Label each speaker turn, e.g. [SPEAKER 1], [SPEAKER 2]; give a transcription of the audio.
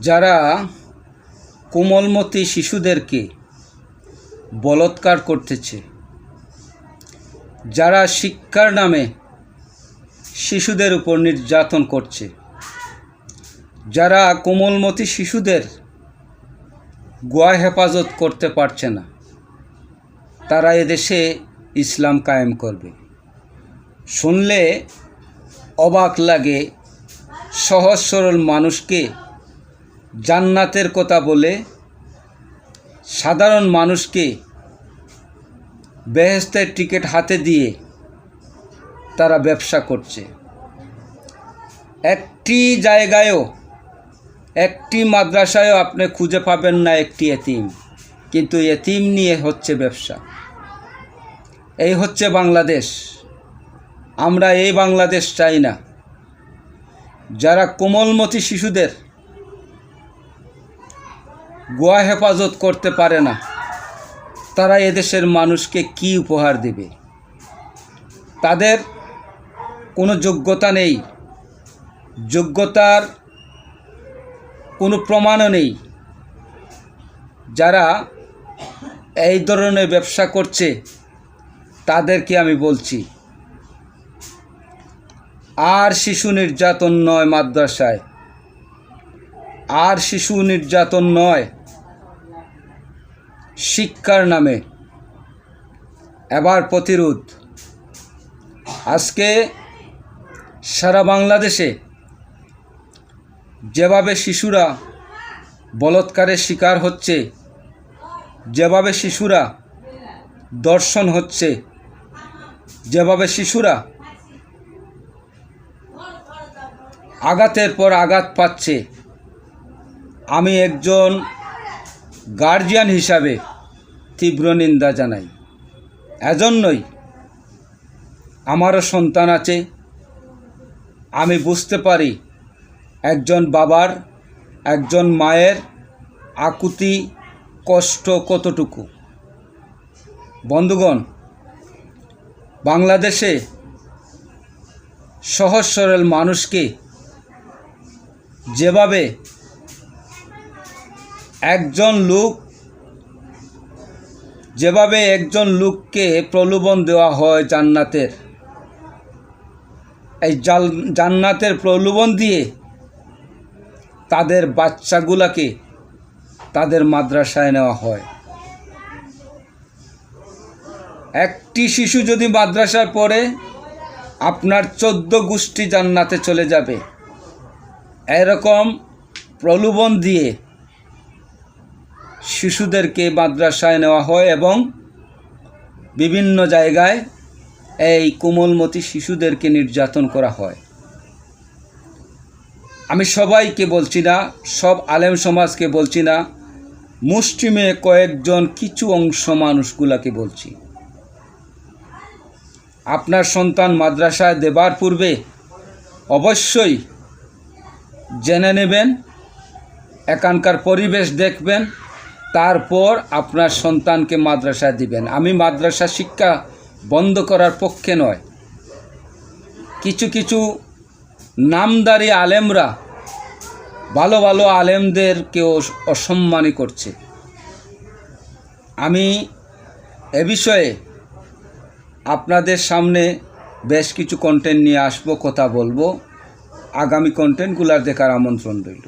[SPEAKER 1] যারা কোমলমতি শিশুদেরকে বলৎকার করতেছে, যারা শিক্ষার নামে শিশুদের উপর নির্যাতন করছে, যারা কোমলমতি শিশুদের গোয়া হেফাজত করতে পারছে না, তারা এদেশে ইসলাম কায়েম করবে। শুনলে অবাক লাগে, সহজ সরল মানুষকে জান্নাতের কথা বলে সাধারণ মানুষকে বেহেশতের টিকিট হাতে দিয়ে তারা ব্যবসা করছে। একটি জায়গায়ও, একটি মাদ্রাসায়ও আপনি খুঁজে পাবেন না একটি এতিম, কিন্তু এতিম নিয়ে হচ্ছে ব্যবসা। এই হচ্ছে বাংলাদেশ। আমরা এই বাংলাদেশ চাই না। যারা কোমলমতি শিশুদের গোয়া হেফাজত করতে পারে না, তারা এদেশের মানুষকে কি উপহার দেবে? তাদের কোনো যোগ্যতা নেই, যোগ্যতার কোনো প্রমাণও নেই। যারা এই ধরনের ব্যবসা করছে তাদেরকে আমি বলছি, আর শিশু নির্যাতন নয় মাদ্রাসায়, আর শিশু নির্যাতন নয় শিক্ষার নামে। এবার প্রতিরোধ। আজকে সারা বাংলাদেশে যেভাবে শিশুরা বলৎকারের শিকার হচ্ছে, যেভাবে শিশুরা ধর্ষণ হচ্ছে, যেভাবে শিশুরা আঘাতের পর আঘাত পাচ্ছে, আমি একজন গার্জিয়ান হিসাবে তীব্র নিন্দা জানাই। এজন্যই আমারও সন্তান আছে, আমি বুঝতে পারি একজন বাবার, একজন মায়ের আকুতি কষ্ট কতটুকু। বন্ধুগণ, বাংলাদেশে সহজ সরল মানুষকে যেভাবে একজন লোককে প্রলোভন দেওয়া হয় জান্নাতের, এই জান্নাতের প্রলোভন দিয়ে তাদের বাচ্চাগুলাকে তাদের মাদ্রাসায় নেওয়া হয়। একটি শিশু যদি মাদ্রাসায় পড়ে, আপনার 14 গোষ্ঠী জান্নাতে চলে যাবে। এরকম প্রলোভন দিয়ে শিশুদেরকে মাদ্রাসায় নেওয়া হয় এবং বিভিন্ন জায়গায় এই কোমলমতি শিশুদেরকে নির্যাতন করা হয়। আমি সবাইকে বলছি না, সব আলেম সমাজকে বলছি না, মুষ্টিমে কয়েকজন কিছু অংশ মানুষগুলাকে বলছি। আপনার সন্তান মাদ্রাসায় দেবার পূর্বে অবশ্যই জেনে নেবেন, এখানকার পরিবেশ দেখবেন, তারপর আপনার সন্তানকে মাদ্রাসায় দিবেন। আমি মাদ্রাসা শিক্ষা বন্ধ করার পক্ষে নয়। কিছু কিছু নামদারি আলেমরা ভালো ভালো আলেমদেরকেও অসম্মানী করছে। আমি এ বিষয়ে আপনাদের সামনে বেশ কিছু কন্টেন্ট নিয়ে আসবো, কথা বলবো। আগামী কন্টেন্টগুলার দেখার আমন্ত্রণ রইল।